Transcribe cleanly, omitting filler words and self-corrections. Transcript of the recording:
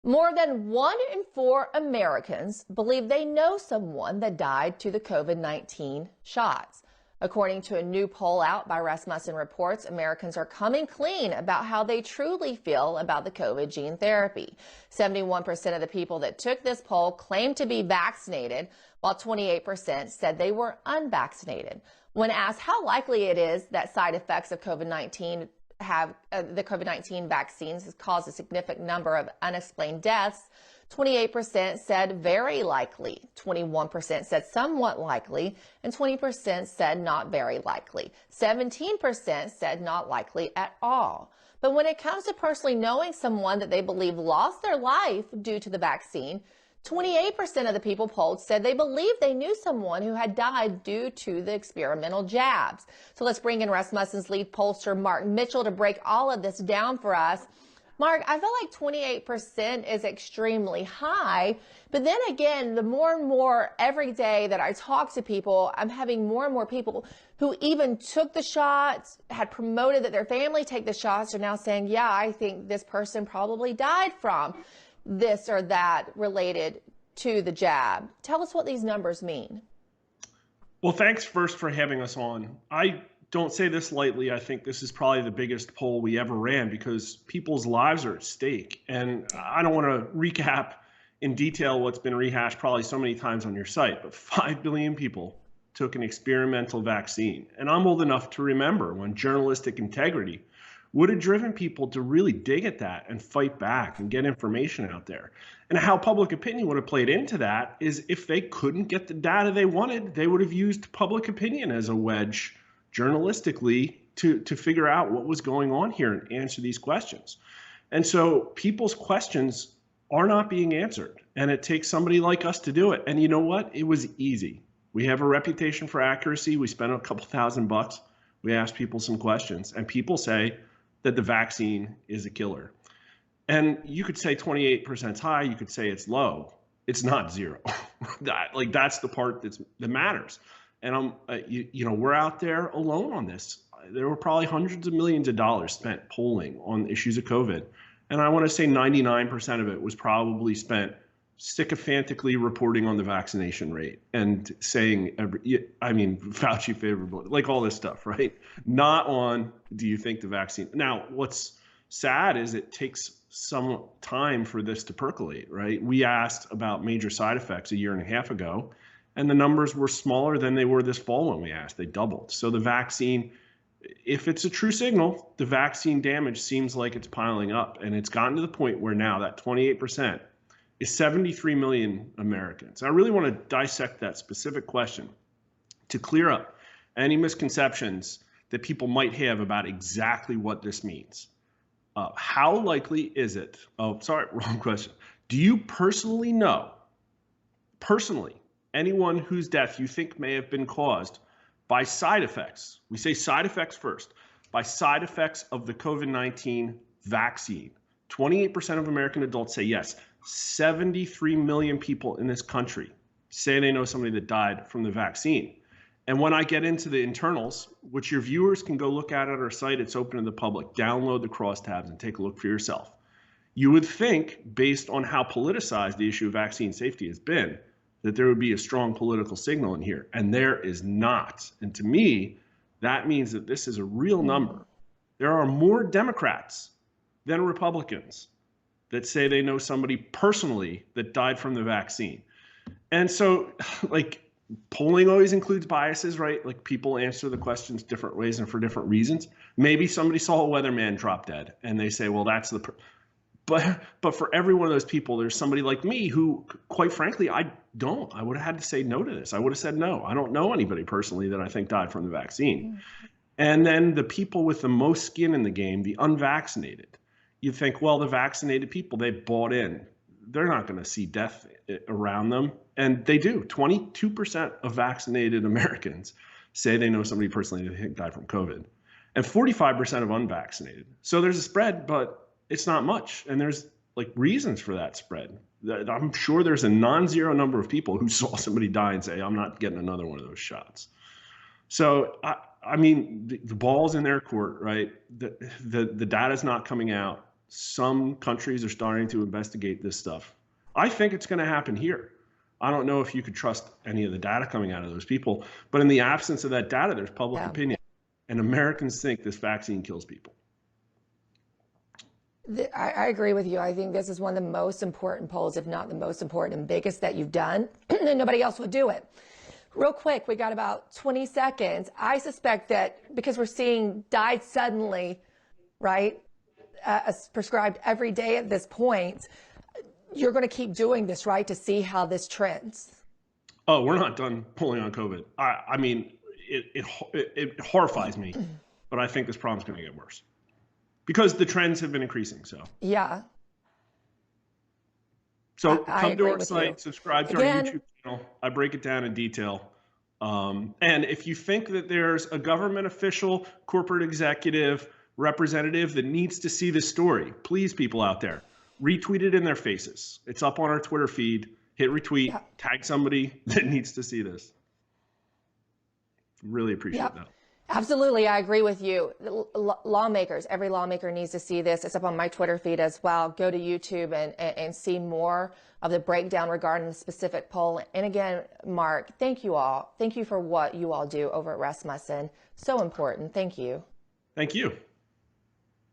More than 1 in 4 Americans believe they know someone that died to the COVID-19 shots. According to a new poll out by Rasmussen Reports, Americans are coming clean about how they truly feel about the COVID gene therapy. 71% of the people that took this poll claimed to be vaccinated, while 28% said they were unvaccinated. When asked how likely it is that side effects of COVID-19 the COVID-19 vaccines has caused a significant number of unexplained deaths, 28% said very likely, 21% said somewhat likely, and 20% said not very likely. 17% said not likely at all. But when it comes to personally knowing someone that they believe lost their life due to the vaccine, 28% of the people polled said they believed they knew someone who had died due to the experimental jabs. So let's bring in Rasmussen's lead pollster, Mark Mitchell, to break all of this down for us. Mark, I feel like 28% is extremely high, but then again, the more and more every day that I talk to people, I'm having more and more people who even took the shots, had promoted that their family take the shots, are now saying, yeah, I think this person probably died from this or that related to the jab. Tell us what these numbers mean. Well, thanks first for having us on. I don't say this lightly. I think this is probably the biggest poll we ever ran because people's lives are at stake. And I don't want to recap in detail what's been rehashed probably so many times on your site, but 5 billion people took an experimental vaccine. And I'm old enough to remember when journalistic integrity would have driven people to really dig at that and fight back and get information out there. And how public opinion would have played into that is if they couldn't get the data they wanted, they would have used public opinion as a wedge journalistically to figure out what was going on here and answer these questions. And so people's questions are not being answered, and it takes somebody like us to do it. And you know what? It was easy. We have a reputation for accuracy. We spent a couple $1,000. We asked people some questions, and people say that the vaccine is a killer. And you could say 28% is high, you could say it's low. It's not zero. That's the part that matters. And we're out there alone on this. There were probably hundreds of millions of dollars spent polling on issues of COVID. And I want to say 99% of it was probably spent sycophantically reporting on the vaccination rate and saying, Fauci favorable, like all this stuff, right? Not on, do you think the vaccine? Now, what's sad is it takes some time for this to percolate, right? We asked about major side effects a year and a half ago, and the numbers were smaller than they were this fall when we asked. They doubled. So the vaccine, if it's a true signal, the vaccine damage seems like it's piling up, and it's gotten to the point where now that 28% is 73 million Americans. I really want to dissect that specific question to clear up any misconceptions that people might have about exactly what this means. How likely is it? Oh, sorry, wrong question. Do you personally know, anyone whose death you think may have been caused by side effects? We say side effects first, by side effects of the COVID-19 vaccine. 28% of American adults say yes. 73 million people in this country say they know somebody that died from the vaccine. And when I get into the internals, which your viewers can go look at our site, it's open to the public, download the crosstabs and take a look for yourself. You would think, based on how politicized the issue of vaccine safety has been, that there would be a strong political signal in here, and there is not. And to me, that means that this is a real number. There are more Democrats than Republicans that say they know somebody personally that died from the vaccine. And so, polling always includes biases, right? Like, people answer the questions different ways and for different reasons. Maybe somebody saw a weatherman drop dead and they say, well, that's the but for every one of those people, there's somebody like me who, quite frankly, I would have had to say no to this. I would have said no. I don't know anybody personally that I think died from the vaccine. And then the people with the most skin in the game, the unvaccinated, you think, well, the vaccinated people, they bought in. They're not going to see death around them. And they do. 22% of vaccinated Americans say they know somebody personally that died from COVID, and 45% of unvaccinated. So there's a spread, but it's not much. And there's reasons for that spread. I'm sure there's a non-zero number of people who saw somebody die and say, I'm not getting another one of those shots. So, the ball's in their court, right? The data's not coming out. some countries are starting to investigate this stuff. I think it's going to happen here. I don't know if you could trust any of the data coming out of those people, but in the absence of that data, there's public opinion, and Americans think this vaccine kills people. I agree with you. I think this is one of the most important polls, if not the most important and biggest that you've done, and nobody else would do it. Real quick, we got about 20 seconds. I suspect that because we're seeing died suddenly, right, prescribed every day at this point, you're going to keep doing this, right, to see how this trends. Oh, we're not done pulling on COVID. I mean, it horrifies me, but I think this problem's going to get worse because the trends have been increasing. So yeah. So come to our site, subscribe to our YouTube channel. I break it down in detail. And if you think that there's a government official, corporate executive, representative that needs to see this story, please, people out there, retweet it in their faces. It's up on our Twitter feed. Hit retweet, tag somebody that needs to see this. Really appreciate that. Absolutely, I agree with you. Lawmakers, every lawmaker needs to see this. It's up on my Twitter feed as well. Go to YouTube and see more of the breakdown regarding the specific poll. And again, Mark, thank you all. Thank you for what you all do over at Rasmussen. So important. Thank you. Thank you.